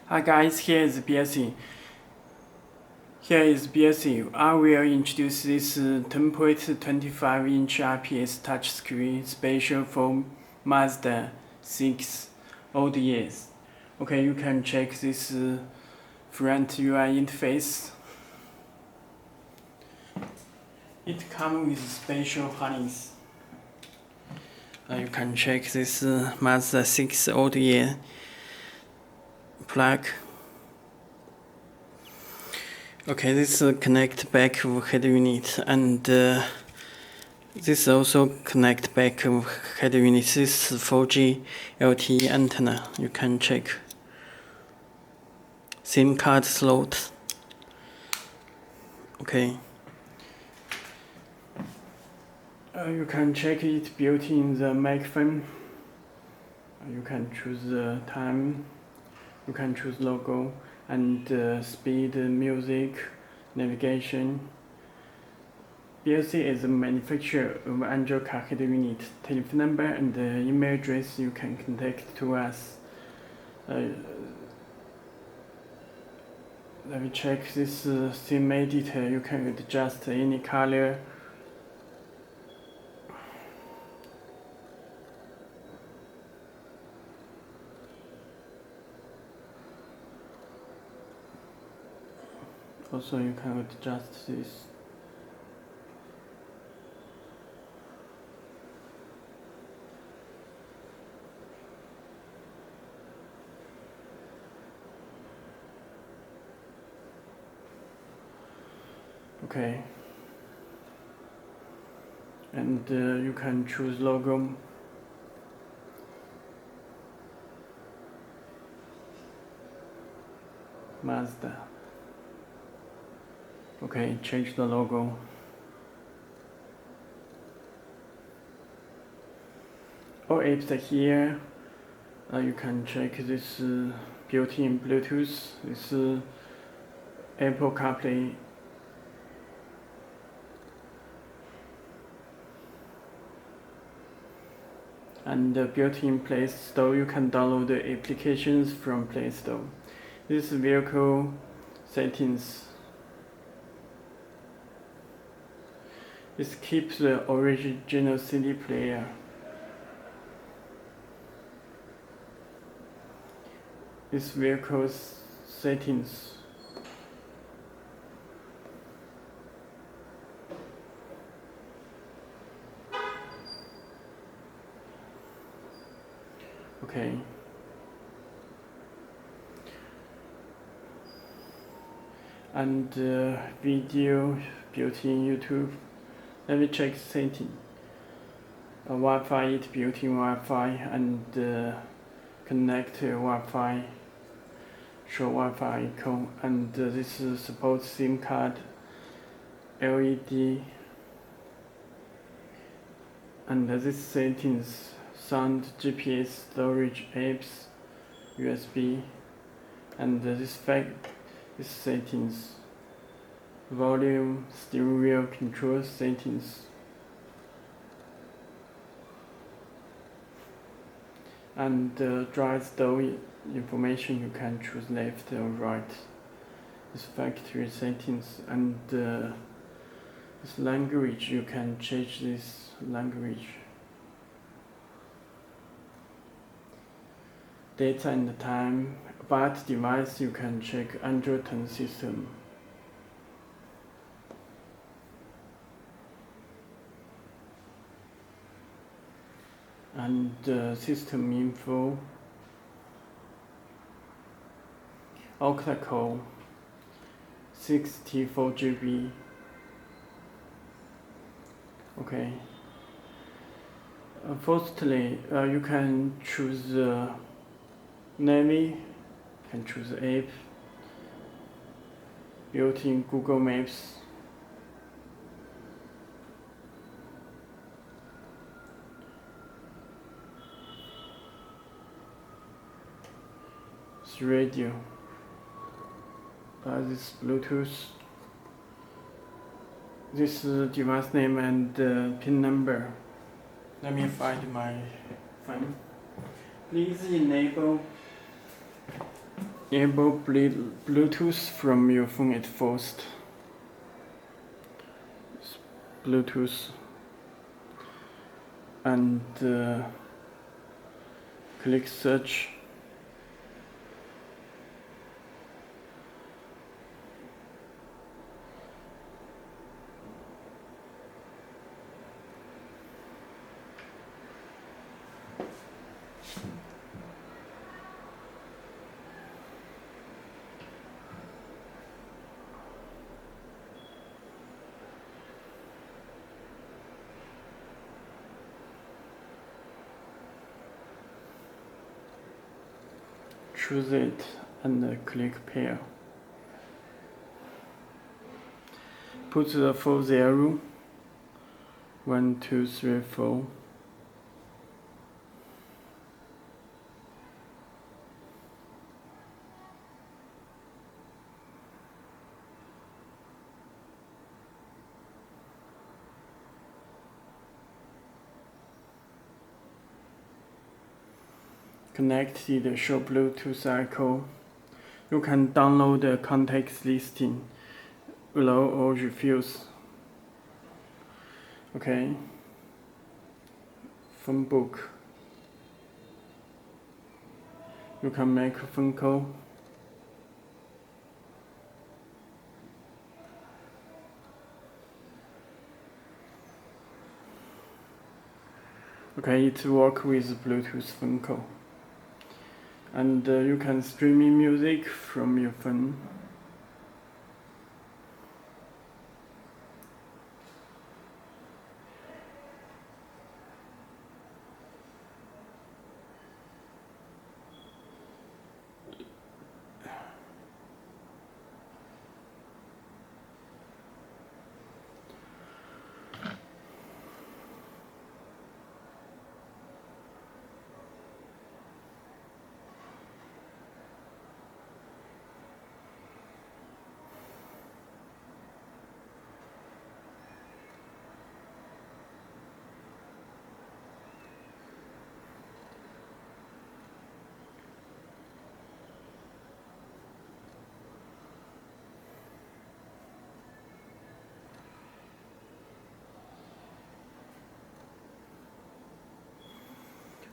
Hi guys, here is Belsee. I will introduce this 10.25-inch IPS touchscreen special for Mazda 6 old years. Okay, you can check this front UI interface. It comes with special harness. You can check this Mazda 6 old year plug. Okay, this connect back head unit, and this also connect back head unit. This 4G LTE antenna. You can check SIM card slot. Okay. You can check it built in the microphone. You can choose the time. You can choose logo and speed, music, navigation. Belsee is the manufacturer of Android car head unit. Telephone number and email address you can contact to us. Let me check this theme editor. You can adjust any color. Also, you can adjust this. Okay. And you can choose logo. Mazda. Okay, change the logo. All apps are here. You can check this built-in Bluetooth. This Apple CarPlay. And the built-in Play Store. You can download the applications from Play Store. This vehicle settings. This keeps the original CD player. This vehicle's settings. Okay. And video built-in YouTube. Let me check setting. Wi-Fi, it built-in Wi-Fi, and connect Wi-Fi. Show Wi-Fi icon, and this supports SIM card, LED, and this settings: sound, GPS, storage, apps, USB, and this settings: volume, steering wheel control settings, and drive door information. You can choose left or right. This factory settings, and this language, you can change this language. Data and time. About device, you can check Android 10 system. And system info. Octa-core 64 GB. Okay. Firstly, you can choose Navi, can choose app, built-in Google Maps. It's radio. This Bluetooth. This device name and PIN number. Let me find my phone. Please enable enable Bluetooth from your phone at first. Bluetooth and click search. Choose it and click pair. Put the 40, 1, 2, 3, 4. Connected show Bluetooth icon. You can download the context listing below or refuse. Okay. Phone book. You can make a phone call. Okay, it works with Bluetooth phone call. And you can stream music from your phone.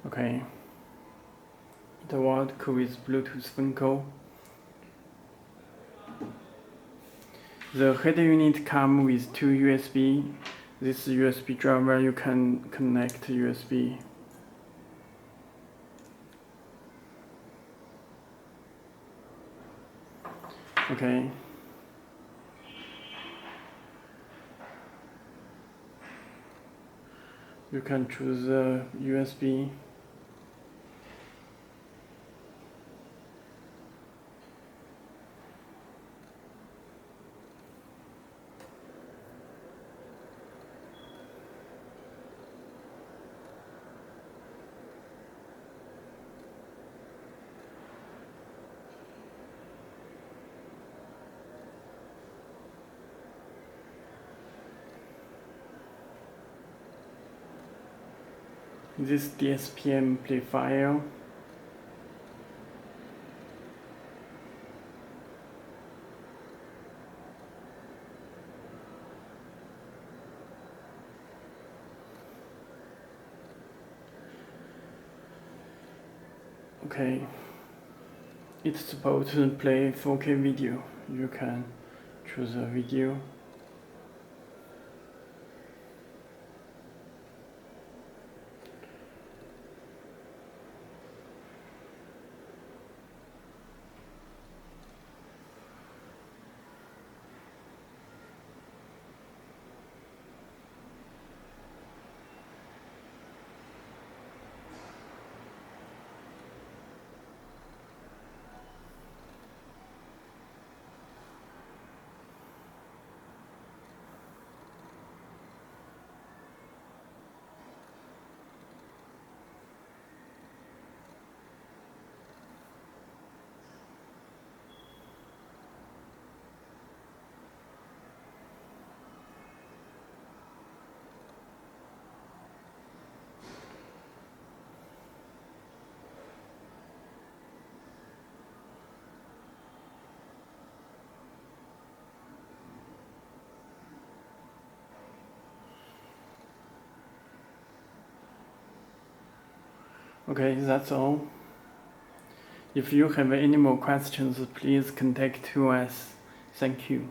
Okay. It works with Bluetooth phone call. The head unit comes with two USB. This USB driver you can connect USB. Okay. You can choose USB. This DSP amplifier. Okay. It's supposed to play 4K video. You can choose a video. Okay, that's all. If you have any more questions, please contact us. Thank you.